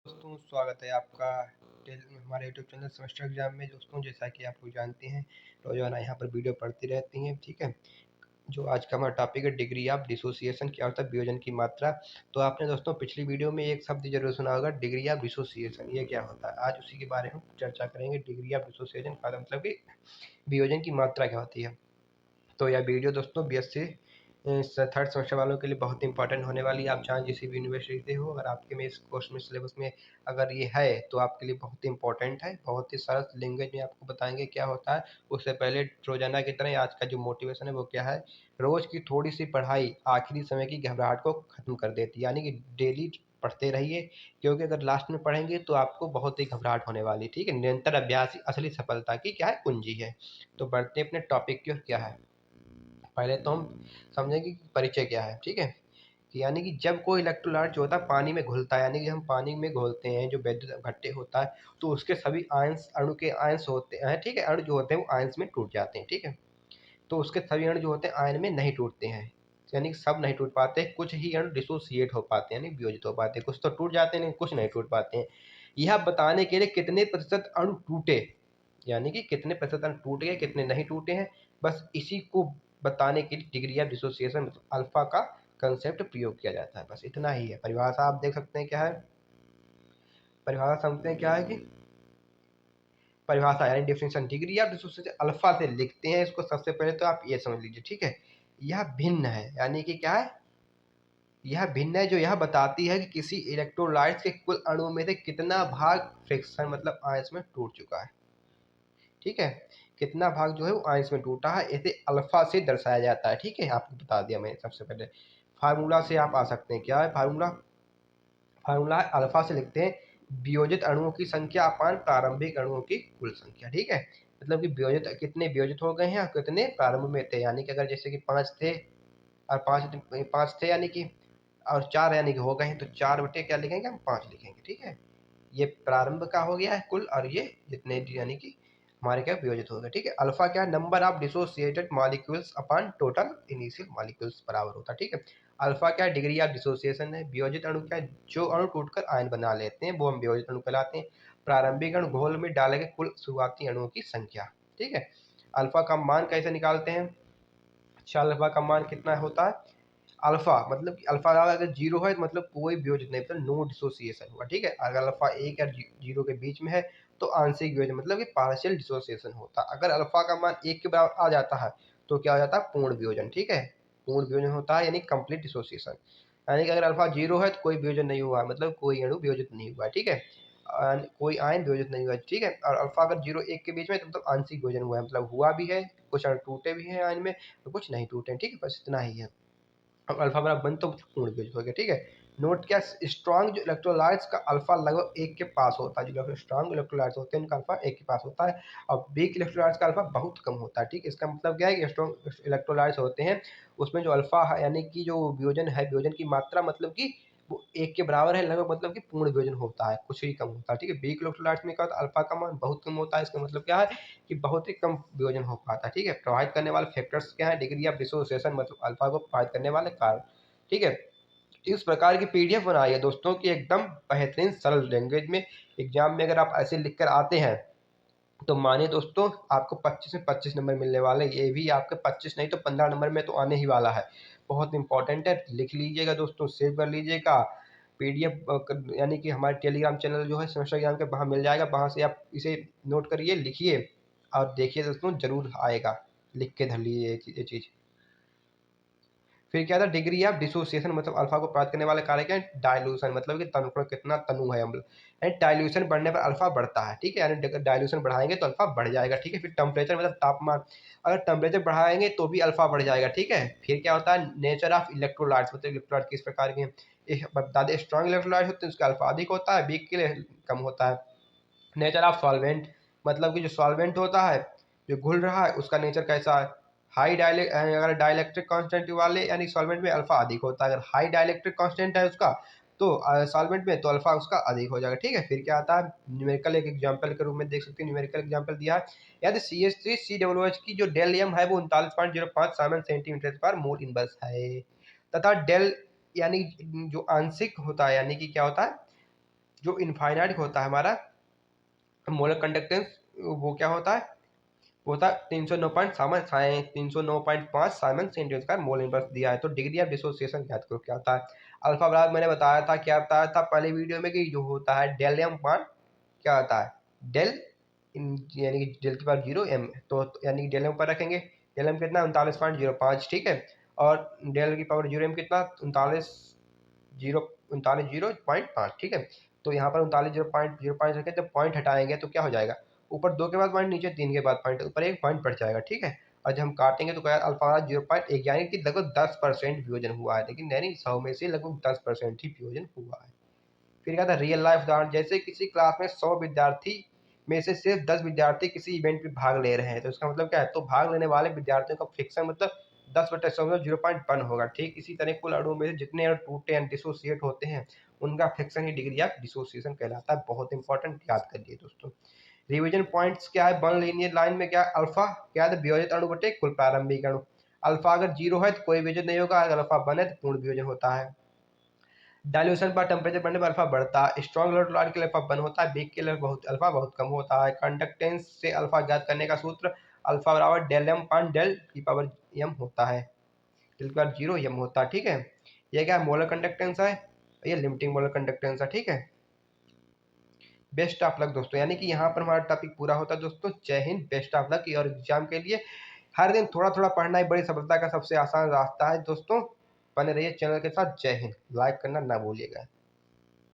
दोस्तों स्वागत है आपका हमारे यूट्यूब चैनल सेमेस्टर एग्जाम में। दोस्तों जैसा कि आप लोग जानते हैं रोजाना यहाँ पर वीडियो पढ़ती रहती हैं, ठीक है। जो आज का हमारा टॉपिक है डिग्री ऑफ डिसोसिएशन, क्या होता है वियोजन की मात्रा। तो आपने दोस्तों पिछली वीडियो में एक शब्द जरूर सुना होगा, डिग्री ऑफ डिसोसिएशन, ये क्या होता है। आज उसी के बारे में चर्चा करेंगे। डिग्री ऑफ डिसोसिएशन का मतलब कि वियोजन की मात्रा क्या होती है। तो यह वीडियो दोस्तों बीएससी थर्ड सेमेस्टर वालों के लिए बहुत इंपॉर्टेंट होने वाली है। आप चाहें किसी भी यूनिवर्सिटी से हो, अगर आपके में इस कोर्स में सिलेबस में अगर ये है तो आपके लिए बहुत इंपॉर्टेंट है। बहुत ही सरल लैंग्वेज में आपको बताएंगे क्या होता है। उससे पहले रोजाना की तरह आज का जो मोटिवेशन है वो क्या है, रोज की थोड़ी सी पढ़ाई आखिरी समय की घबराहट को खत्म कर देती है। यानी कि डेली पढ़ते रहिए, क्योंकि अगर लास्ट में पढ़ेंगे तो आपको बहुत ही घबराहट होने वाली, ठीक है। निरंतर अभ्यास ही असली सफलता की क्या है, कुंजी है। तो बढ़ते अपने टॉपिक की ओर। क्या है, पहले तो हम समझेंगे कि परिचय क्या है, ठीक है। कि यानी कि जब कोई इलेक्ट्रोलाइट जो होता है पानी में घुलता है, यानी कि हम पानी में घोलते हैं जो वैद्युत घट्टे होता है, तो उसके सभी आयंस अणु के आयंस होते हैं, ठीक है। अणु जो होते हैं वो आयंस में टूट जाते हैं, ठीक है। तो उसके सभी अणु जो होते हैं आयन में नहीं टूटते हैं, यानी कि सब नहीं टूट पाते। कुछ ही अणु डिसोसिएट हो पाते हैं, यानी वियोजित हो पाते हैं। कुछ तो टूट जाते हैं, कुछ नहीं टूट पाते हैं। यह बताने के लिए कितने प्रतिशत अणु टूटे, यानी कि कितने प्रतिशत अणु टूट गए कितने नहीं टूटे हैं, बस इसी को बताने के लिए डिग्री ऑफ डिसोसिएशन मतलब अल्फा का कंसेप्ट प्रयोग किया जाता है। बस इतना ही है। परिभाषा आप देख सकते हैं क्या है, परिभाषा समझते हैं क्या है कि परिभाषा यानी definition degree of dissociation alpha से लिखते हैं इसको। सबसे पहले तो आप ये समझ लीजिए, ठीक है। यह भिन्न है, यानी कि क्या है, यह भिन्न है जो यह बताती है कि किसी इलेक्ट्रोलाइट्स के कुल अणुओं में से कितना भाग फ्रिक्शन मतलब आयंस में टूट चुका है, ठीक है। कितना भाग जो है वो आयंस में टूटा है, इसे अल्फा से दर्शाया जाता है, ठीक है। आपको बता दिया मैंने सबसे पहले। फार्मूला से आप आ सकते हैं, क्या है फार्मूला, फार्मूला है अल्फा से लिखते हैं वियोजित अणुओं की संख्या अपान प्रारंभिक अणुओं की कुल संख्या, ठीक है। मतलब कि वियोजित कितने वियोजित हो गए हैं और कितने प्रारंभ में थे, यानी कि अगर जैसे कि 5 थे और 5 थे यानी कि और 4 यानी कि हो गए हैं, तो 4 बटे क्या लिखेंगे हम, 5 लिखेंगे, ठीक है। ये प्रारंभ का हो गया है कुल, और ये जितने यानी कि हमारे क्या वियोजित हो गए, ठीक है। अल्फा क्या है, number of dissociated molecules upon total initial molecules बराबर होता है, ठीक है। अल्फा क्या है, डिग्री ऑफ डिसोसिएशन है। वियोजित अणु क्या है, जो अणु टूटकर आयन बना लेते हैं वो हम वियोजित अणु कहलाते हैं। प्रारंभिक अणु घोल में डाले गए कुल शुरुआती अणुओं की संख्या, ठीक है। अल्फा का मान कैसे निकालते हैं, अच्छा अल्फा का मान कितना होता है, अल्फा मतलब कि अल्फा अगर जीरो है मतलब कोई वियोजित नहीं, मतलब नो डिसोसिएशन हुआ, ठीक है। अगर अल्फा एक या जीरो के बीच में है तो आंशिक वियोजन मतलब कि पार्शियल डिसोसिएशन होता है। अगर अल्फा का मान एक के बराबर आ जाता है तो क्या हो जाता है, पूर्ण वियोजन, ठीक है। पूर्ण वियोजन होता है यानी कंप्लीट डिसोसिएशन। यानी कि अगर अल्फा जीरो है तो कोई वियोजन नहीं हुआ, मतलब कोई अणु वियोजित नहीं हुआ, ठीक है। कोई आयन वियोजित नहीं हुआ, ठीक है। और अल्फा अगर जीरो एक के बीच में तो मतलब आंशिक वियोजन हुआ है, मतलब हुआ भी है, कुछ अणु टूटे भी हैं आयन में तो कुछ नहीं टूटे, ठीक है। बस इतना ही है। अब अल्फा बराबर वन तो पूर्ण वियोजित हो गया, ठीक है। नोट क्या, स्ट्रॉन्ग जो इलेक्ट्रोलाइट्स का अल्फा लगभग एक के पास होता है। जो स्ट्रॉन्ग इलेक्ट्रोलाइट्स होते हैं उनका अल्फा एक के पास होता है, और वीक इलेक्ट्रोलाइट्स का अल्फा बहुत कम होता है, ठीक है। इसका मतलब क्या है कि स्ट्रॉन्ग इलेक्ट्रोलाइट्स होते हैं उसमें जो अल्फा है यानी कि जो वियोजन है, वियोजन की मात्रा मतलब कि वो एक के बराबर है लगभग, मतलब कि पूर्ण वियोजन होता है, कुछ ही कम होता है, ठीक है। वीक इलेक्ट्रोलाइट्स में क्या होता है, अल्फा का मान बहुत कम होता है। इसका मतलब क्या है कि बहुत ही कम वियोजन हो पाता है, ठीक है। प्रभावित करने वाले फैक्टर्स क्या है, डिग्री ऑफ डिसोसिएशन मतलब अल्फा को प्रभावित करने वाले कारण, ठीक है। इस प्रकार की पीडीएफ बनाई है दोस्तों की एकदम बेहतरीन सरल लैंग्वेज में। एग्जाम में अगर आप ऐसे लिखकर आते हैं तो माने दोस्तों आपको 25 में 25 नंबर मिलने वाले। ये भी आपके 25 नहीं तो 15 नंबर में तो आने ही वाला है। बहुत इंपॉर्टेंट है, लिख लीजिएगा दोस्तों, सेव कर लीजिएगा। पीडीएफ यानी कि हमारे टेलीग्राम चैनल जो है सेमेस्टर एग्जाम के वहाँ मिल जाएगा, वहाँ से आप इसे नोट करिए, लिखिए और देखिए दोस्तों, जरूर आएगा। लिख के धर लीजिए ये चीज़। फिर क्या था, डिग्री ऑफ डिसोसिएशन मतलब अल्फा को प्राप्त करने वाले कारक क्या है, डाइल्यूशन मतलब कि तनु का कितना तनु है अम्ल, यानी डाइल्यूशन बढ़ने पर अल्फा बढ़ता है, ठीक है। यानी डाइल्यूशन बढ़ाएंगे तो अल्फा बढ़ जाएगा, ठीक है। फिर टेम्परेचर मतलब तापमान, अगर टेम्परेचर बढ़ाएंगे तो भी अल्फा बढ़ जाएगा, ठीक है। फिर क्या होता है, नेचर ऑफ इलेक्ट्रोलाइट्स मतलब इलेक्ट्रोलाइट किस प्रकार के हैं, बता दें स्ट्रॉन्ग इलेक्ट्रोलाइट होते हैं उसका अल्फा अधिक होता है, वीक के लिए कम होता है। नेचर ऑफ सॉल्वेंट मतलब कि जो सॉल्वेंट होता है जो घुल रहा है उसका नेचर कैसा है, हाई डायलेक्ट, अगर डाइलेक्ट्रिक कांस्टेंट वाले यानी सॉल्वेंट में अल्फा अधिक होता है। अगर हाई डाइलेक्ट्रिक कांस्टेंट है उसका तो सॉल्वेंट में तो अल्फा उसका अधिक हो जाएगा, ठीक है। फिर क्या आता है, न्यूमेरिकल एक एग्जांपल के रूप में देख सकते हैं। न्यूमेरिकल एग्जांपल दिया है, यदि CH3COOH की जो डेल एम है वो 39.05 सामन सेंटीमीटर पर मोल इनवर्स है, तथा डेल यानी जो आंशिक होता है यानी कि क्या होता है जो इनफाइनाइट होता है हमारा मोलर कंडक्टेंस, वो क्या होता है, वो था 309.5 साइमन सेंटीमीटर का मोल इनवर्स दिया है। तो डिग्री ऑफ डिसोसिएशन ज्ञात करो क्या होता है। अल्फा बराबर मैंने बताया था, क्या बताया था पहले वीडियो में, कि जो होता है डेल एम मान क्या होता है, डेल यानी कि डेल के पास 0 एम, तो यानी कि डेल एम पर रखेंगे, डेल एम कितना 39.05, ठीक है, और डेल की पावर 0 एम कितना 39.05, ठीक है। तो यहाँ पर 39.05 रखें, जब पॉइंट हटाएंगे तो क्या हो जाएगा, ऊपर 2 के बाद पॉइंट, नीचे 3 के बाद पॉइंट, ऊपर एक पॉइंट बढ़ जाएगा, ठीक है। और जब हम काटेंगे तो क्या अल्फा 0.1, यानी कि लगभग 10% वियोजन हुआ है, लेकिन यानी 100 में से लगभग 10% ही वियोजन हुआ है। फिर क्या था रियल लाइफ उदाहरण, जैसे किसी क्लास में 100 विद्यार्थी में से सिर्फ 10 विद्यार्थी किसी इवेंट में भाग ले रहे हैं, तो इसका मतलब क्या है, तो भाग लेने वाले विद्यार्थियों का फ्रिक्शन मतलब 10/100 मतलब 0.1 होगा। ठीक इसी तरह कुल अणुओं में से जितने अणु टूटे या डिसोसिएट होते हैं उनका friction he degree of dissociation कहलाता है। बहुत इंपॉर्टेंट, याद करिए दोस्तों। रिवीजन पॉइंट्स क्या है, वन लीनियर लाइन में क्या अल्फा क्या है, वियोजित अणु बटे कुल प्रारंभिक अणु। अल्फा अगर 0 है तो कोई वियोजन नहीं होगा, अगर अल्फा 1 है तो पूर्ण वियोजन होता है। डाइल्यूशन पर टेम्परेचर बढ़ने पर अल्फा बढ़ता है, स्ट्रॉन्ग इलेक्ट्रोलाइट के लिए अल्फा 1 होता है, वीक के लिए अल्फा बहुत कम होता है। कंडक्टेंस से अल्फा ज्ञात करने का सूत्र अल्फा बराबर डेल एम पान डेल की पावर एम होता है, डेल की पावर 0 एम होता है, ठीक है। ये क्या मोलर कंडक्टेंस है, ये लिमिटिंग मोलर कंडक्टेंस है, ठीक है। बेस्ट ऑफ लक दोस्तों, यानी कि यहाँ पर हमारा टॉपिक पूरा होता है दोस्तों। जय हिंद, बेस्ट ऑफ लक। और एग्जाम के लिए हर दिन थोड़ा थोड़ा पढ़ना ही बड़ी सफलता का सबसे आसान रास्ता है दोस्तों। बने रहिए चैनल के साथ। जय हिंद, लाइक करना ना भूलिएगा।